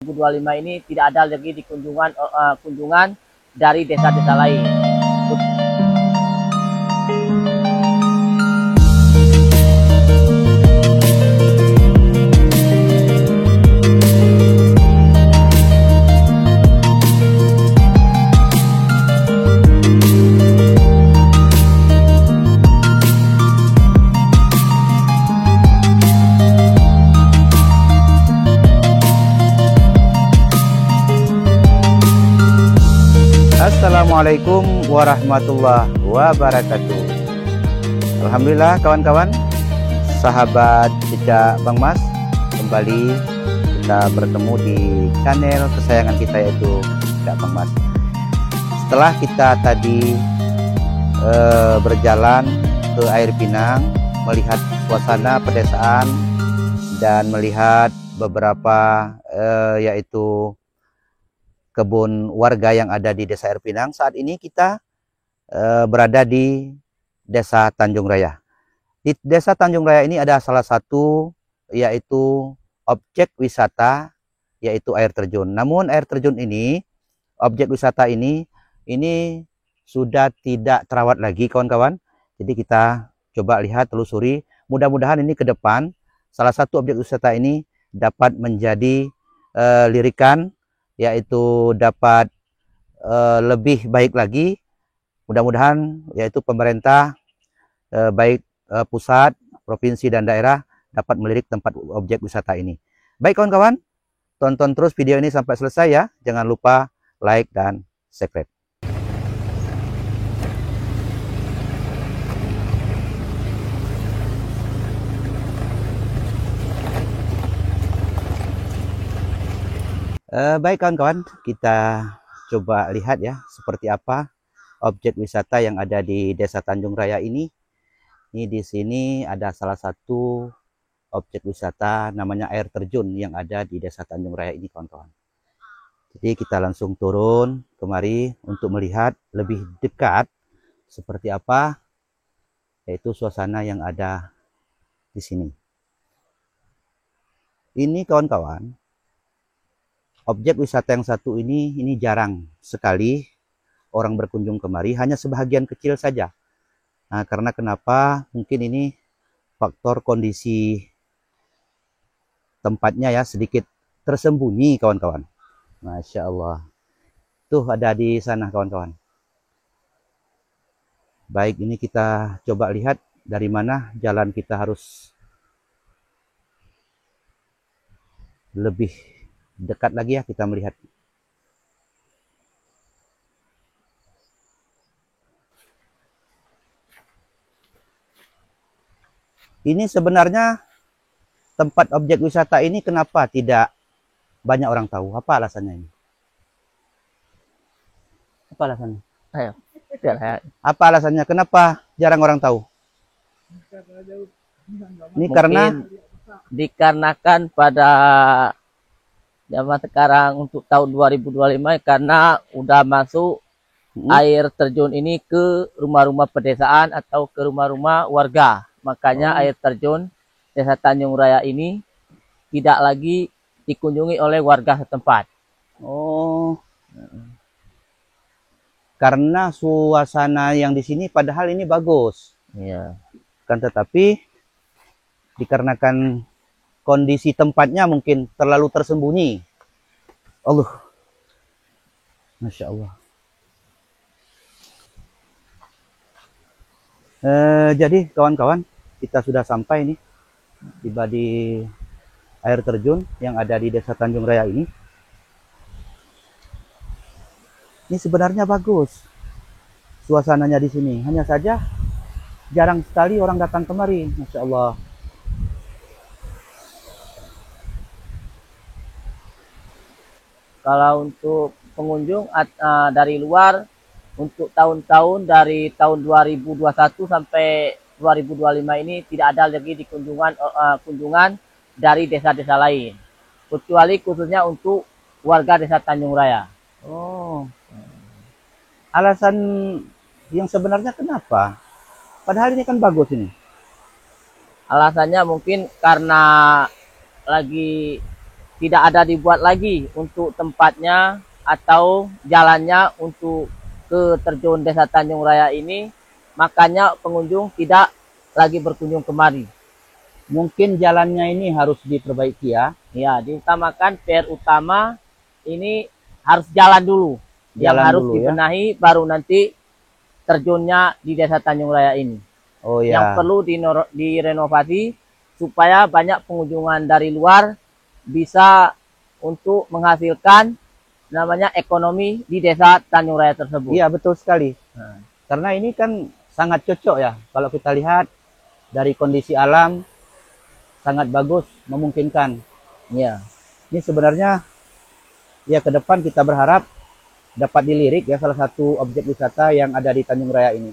2025 ini tidak ada lagi di kunjungan dari desa-desa lain. Assalamualaikum warahmatullahi wabarakatuh. Alhamdulillah kawan-kawan, sahabat Cicak Bang Mas, kembali kita bertemu di channel kesayangan kita yaitu Cicak Bang Mas. Setelah kita tadi berjalan ke Air Pinang, melihat suasana pedesaan dan melihat beberapa yaitu kebun warga yang ada di Desa Air Pinang. Saat ini kita berada di Desa Tanjung Raya. Di Desa Tanjung Raya ini ada salah satu yaitu objek wisata yaitu air terjun. Namun air terjun ini, objek wisata ini sudah tidak terawat lagi kawan-kawan. Jadi kita coba lihat, telusuri. Mudah-mudahan ini ke depan salah satu objek wisata ini dapat menjadi lirikan, yaitu dapat lebih baik lagi. Mudah-mudahan yaitu pemerintah baik pusat, provinsi dan daerah dapat melirik tempat objek wisata ini. Baik kawan-kawan, tonton terus video ini sampai selesai ya. Jangan lupa like dan subscribe. Baik kawan-kawan, kita coba lihat ya seperti apa objek wisata yang ada di Desa Tanjung Raya ini. Ini di sini ada salah satu objek wisata namanya air terjun yang ada di Desa Tanjung Raya ini kawan-kawan. Jadi kita langsung turun kemari untuk melihat lebih dekat seperti apa yaitu suasana yang ada di sini. Ini kawan-kawan, objek wisata yang satu ini jarang sekali orang berkunjung kemari, hanya sebahagian kecil saja. Nah, karena kenapa? Mungkin ini faktor kondisi tempatnya ya sedikit tersembunyi kawan-kawan. Masya Allah. Tuh ada di sana kawan-kawan. Baik, ini kita coba lihat dari mana jalan kita harus lebih dekat lagi ya kita melihat. Ini sebenarnya tempat objek wisata ini kenapa tidak banyak orang tahu? Apa alasannya ini? Apa alasannya? Ayo. Apa alasannya? Kenapa jarang orang tahu? Ini karena dikarenakan pada zaman sekarang untuk tahun 2025 karena udah masuk air terjun ini ke rumah-rumah pedesaan atau ke rumah-rumah warga. Makanya air terjun Desa Tanjung Raya ini tidak lagi dikunjungi oleh warga setempat. oh, karena suasana yang di sini padahal ini bagus. Iya. Kan tetapi dikarenakan kondisi tempatnya mungkin terlalu tersembunyi. Allah. Masya Allah. Jadi kawan-kawan, kita sudah sampai nih. Tiba di air terjun yang ada di Desa Tanjung Raya ini. Ini sebenarnya bagus suasananya di sini. Hanya saja jarang sekali orang datang kemari. Masya Allah. Kalau untuk pengunjung dari luar untuk tahun-tahun dari tahun 2021 sampai 2025 ini tidak ada lagi di kunjungan dari desa-desa lain, kecuali khususnya untuk warga Desa Tanjung Raya. Oh, alasan yang sebenarnya kenapa? Padahal ini kan bagus ini. Alasannya mungkin karena lagi tidak ada dibuat lagi untuk tempatnya atau jalannya untuk ke terjun Desa Tanjung Raya ini, makanya pengunjung tidak lagi berkunjung kemari. Mungkin jalannya ini harus diperbaiki ya. Ya, diutamakan PR utama ini harus jalan dulu, yang Jalan harus dulu ya. dibenahi, baru nanti terjunnya di Desa Tanjung Raya ini. Oh Yang ya. perlu direnovasi supaya banyak pengunjungan dari luar bisa untuk menghasilkan namanya ekonomi di Desa Tanjung Raya tersebut. Iya, betul sekali. Nah, Karena ini kan sangat cocok ya. Kalau kita lihat dari kondisi alam sangat bagus, memungkinkan. ya. Ini sebenarnya ya ke depan kita berharap dapat dilirik ya salah satu objek wisata yang ada di Tanjung Raya ini.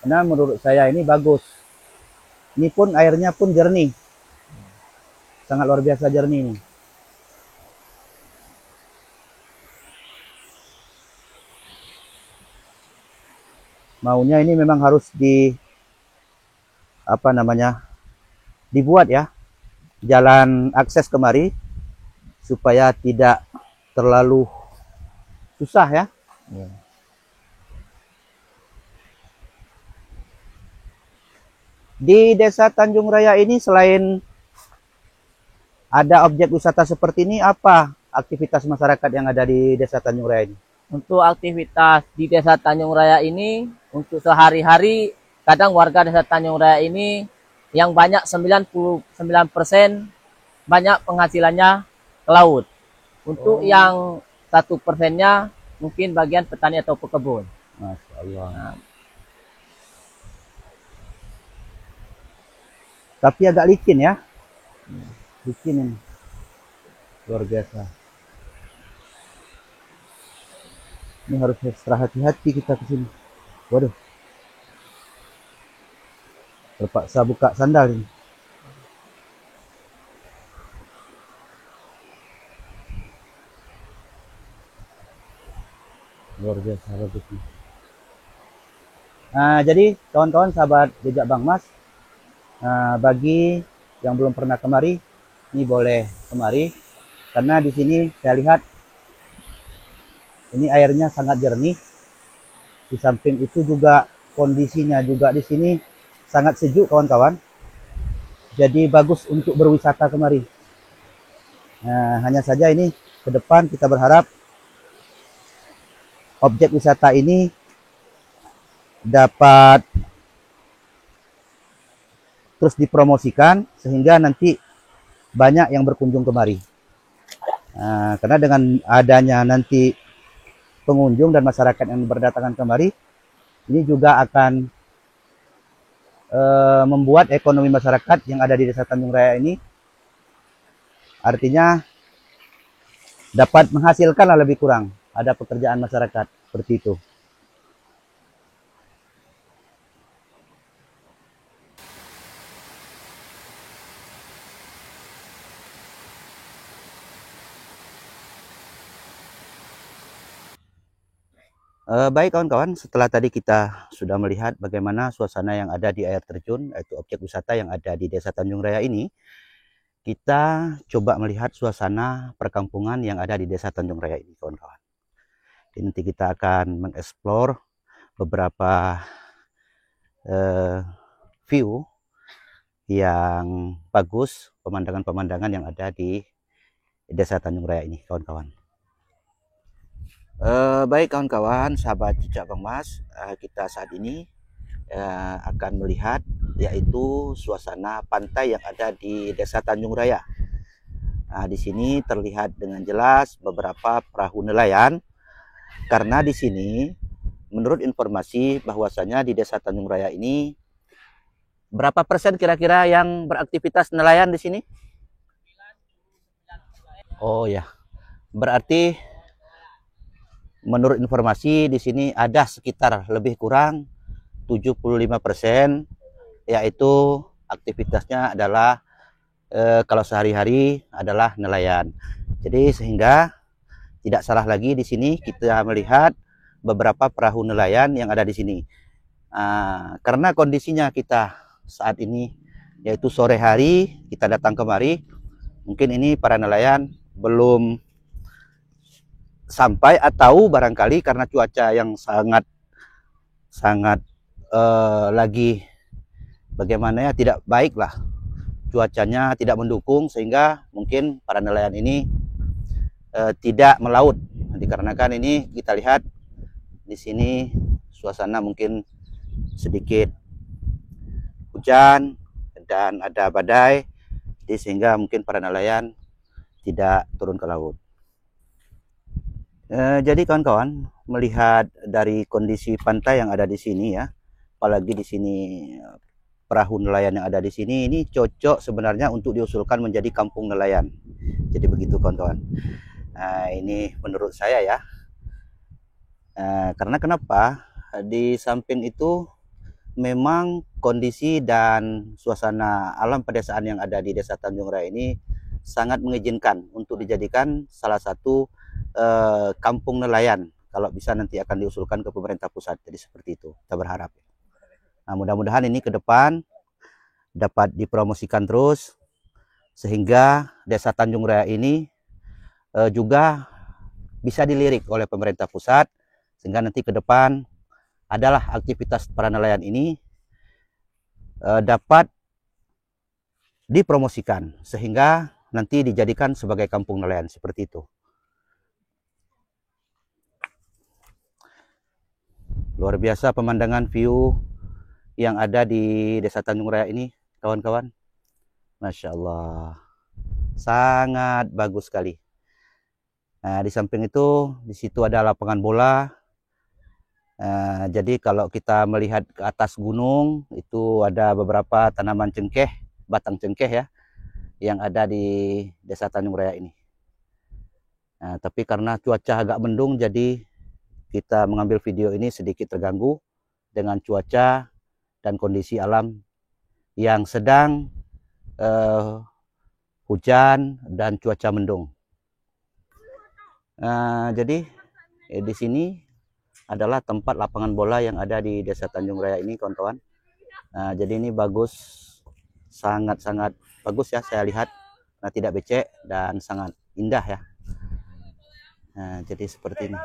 Karena menurut saya ini bagus. Ini pun airnya pun jernih. Sangat luar biasa jernih ini. Maunya ini memang harus dibuat ya jalan akses kemari supaya tidak terlalu susah ya. Ya. Di Desa Tanjung Raya ini selain ada objek wisata seperti ini, apa aktivitas masyarakat yang ada di Desa Tanjung Raya ini? Untuk aktivitas di Desa Tanjung Raya ini, untuk sehari-hari, kadang warga Desa Tanjung Raya ini yang banyak 99% banyak penghasilannya ke laut. Untuk yang 1%-nya mungkin bagian petani atau pekebun. Masya Allah. Nah, Tapi agak licin ya. Licin ini. Luar biasa. Ini harus ekstra hati-hati kita ke sini. Waduh. Terpaksa buka sandal ini. Luar biasa bagus nih. Nah, jadi kawan-kawan sahabat Jejak Bang Mas, bagi yang belum pernah kemari, ini boleh kemari karena di sini saya lihat ini airnya sangat jernih. Di samping itu juga kondisinya juga di sini sangat sejuk kawan-kawan. Jadi bagus untuk berwisata kemari. Nah, hanya saja ini ke depan kita berharap objek wisata ini dapat terus dipromosikan sehingga nanti banyak yang berkunjung kemari. Nah, karena dengan adanya nanti pengunjung dan masyarakat yang berdatangan kemari, ini juga akan membuat ekonomi masyarakat yang ada di Desa Tanjung Raya ini, artinya dapat menghasilkan lebih kurang, ada pekerjaan masyarakat seperti itu. Baik kawan-kawan, setelah tadi kita sudah melihat bagaimana suasana yang ada di air terjun, yaitu objek wisata yang ada di Desa Tanjung Raya ini, kita coba melihat suasana perkampungan yang ada di Desa Tanjung Raya ini kawan-kawan. Nanti kita akan mengeksplor beberapa view yang bagus, pemandangan-pemandangan yang ada di Desa Tanjung Raya ini kawan-kawan. Baik kawan-kawan, sahabat Jejak Bang Mas, kita saat ini akan melihat yaitu suasana pantai yang ada di Desa Tanjung Raya. Nah, di sini terlihat dengan jelas beberapa perahu nelayan, karena di sini menurut informasi bahwasanya di Desa Tanjung Raya ini berapa persen kira-kira yang beraktivitas nelayan di sini? Oh ya, berarti menurut informasi di sini ada sekitar lebih kurang 75%, yaitu aktivitasnya adalah kalau sehari-hari adalah nelayan. Jadi sehingga tidak salah lagi di sini kita melihat beberapa perahu nelayan yang ada di sini. Karena kondisinya kita saat ini yaitu sore hari, kita datang kemari, mungkin ini para nelayan belum sampai, atau barangkali karena cuaca yang sangat lagi bagaimana ya, tidak baik lah, cuacanya tidak mendukung, sehingga mungkin para nelayan ini tidak melaut. Dikarenakan ini kita lihat di sini suasana mungkin sedikit hujan dan ada badai, sehingga mungkin para nelayan tidak turun ke laut. Jadi kawan-kawan, melihat dari kondisi pantai yang ada di sini ya, apalagi di sini perahu nelayan yang ada di sini, ini cocok sebenarnya untuk diusulkan menjadi kampung nelayan. Jadi begitu kawan-kawan. Ini menurut saya ya. Karena kenapa? Di samping itu memang kondisi dan suasana alam pedesaan yang ada di Desa Tanjung Raya ini sangat mengizinkan untuk dijadikan salah satu kampung nelayan. Kalau bisa nanti akan diusulkan ke pemerintah pusat. Jadi seperti itu, kita berharap. Nah, mudah-mudahan ini ke depan dapat dipromosikan terus, sehingga Desa Tanjung Raya ini juga bisa dilirik oleh pemerintah pusat, sehingga nanti ke depan adalah aktivitas para nelayan ini dapat dipromosikan, sehingga nanti dijadikan sebagai kampung nelayan seperti itu. Luar biasa pemandangan view yang ada di Desa Tanjung Raya ini, kawan-kawan. Masya Allah, sangat bagus sekali. Nah, di samping itu, di situ ada lapangan bola. Jadi kalau kita melihat ke atas gunung, itu ada beberapa tanaman cengkeh, batang cengkeh ya, yang ada di Desa Tanjung Raya ini. Nah, tapi karena cuaca agak mendung, jadi kita mengambil video ini sedikit terganggu dengan cuaca dan kondisi alam yang sedang hujan dan cuaca mendung. Jadi di sini adalah tempat lapangan bola yang ada di Desa Tanjung Raya ini, kawan-kawan. Jadi ini bagus, sangat-sangat bagus ya, saya lihat. Nah, tidak becek dan sangat indah ya. Jadi seperti ini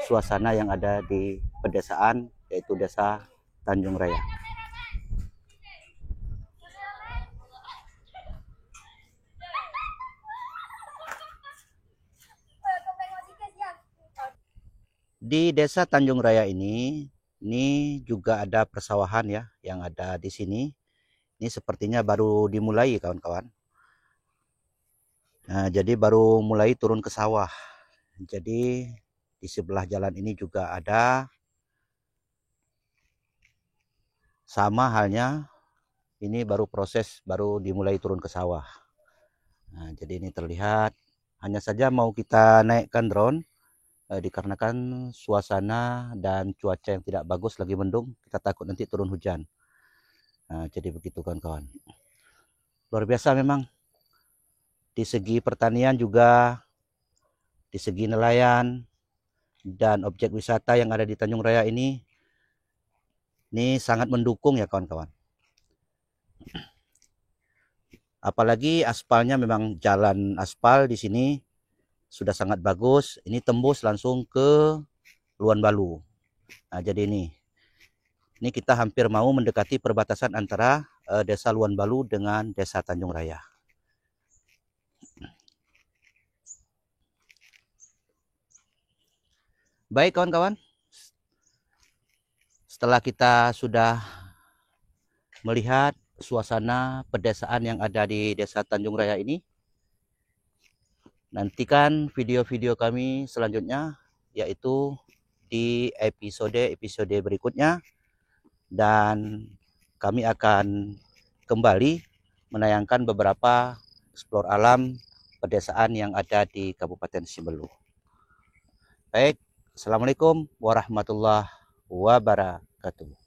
suasana yang ada di pedesaan, yaitu Desa Tanjung Raya. Di Desa Tanjung Raya ini juga ada persawahan ya yang ada di sini. Ini sepertinya baru dimulai, kawan-kawan. Jadi baru mulai turun ke sawah. Jadi di sebelah jalan ini juga ada, sama halnya, ini baru proses, baru dimulai turun ke sawah. Jadi ini terlihat, hanya saja mau kita naikkan drone, dikarenakan suasana dan cuaca yang tidak bagus, lagi mendung, kita takut nanti turun hujan. Jadi begitu kawan-kawan. Luar biasa memang. Di segi pertanian juga, di segi nelayan dan objek wisata yang ada di Tanjung Raya ini sangat mendukung ya kawan-kawan. Apalagi aspalnya, memang jalan aspal di sini sudah sangat bagus. Ini tembus langsung ke Luan Balu. Jadi ini kita hampir mau mendekati perbatasan antara Desa Luan Balu dengan Desa Tanjung Raya. Baik kawan-kawan, setelah kita sudah melihat suasana pedesaan yang ada di Desa Tanjung Raya ini, nantikan video-video kami selanjutnya, yaitu di episode berikutnya, dan kami akan kembali menayangkan beberapa eksplor alam pedesaan yang ada di Kabupaten Simbelu. Baik, Assalamualaikum warahmatullahi wabarakatuh.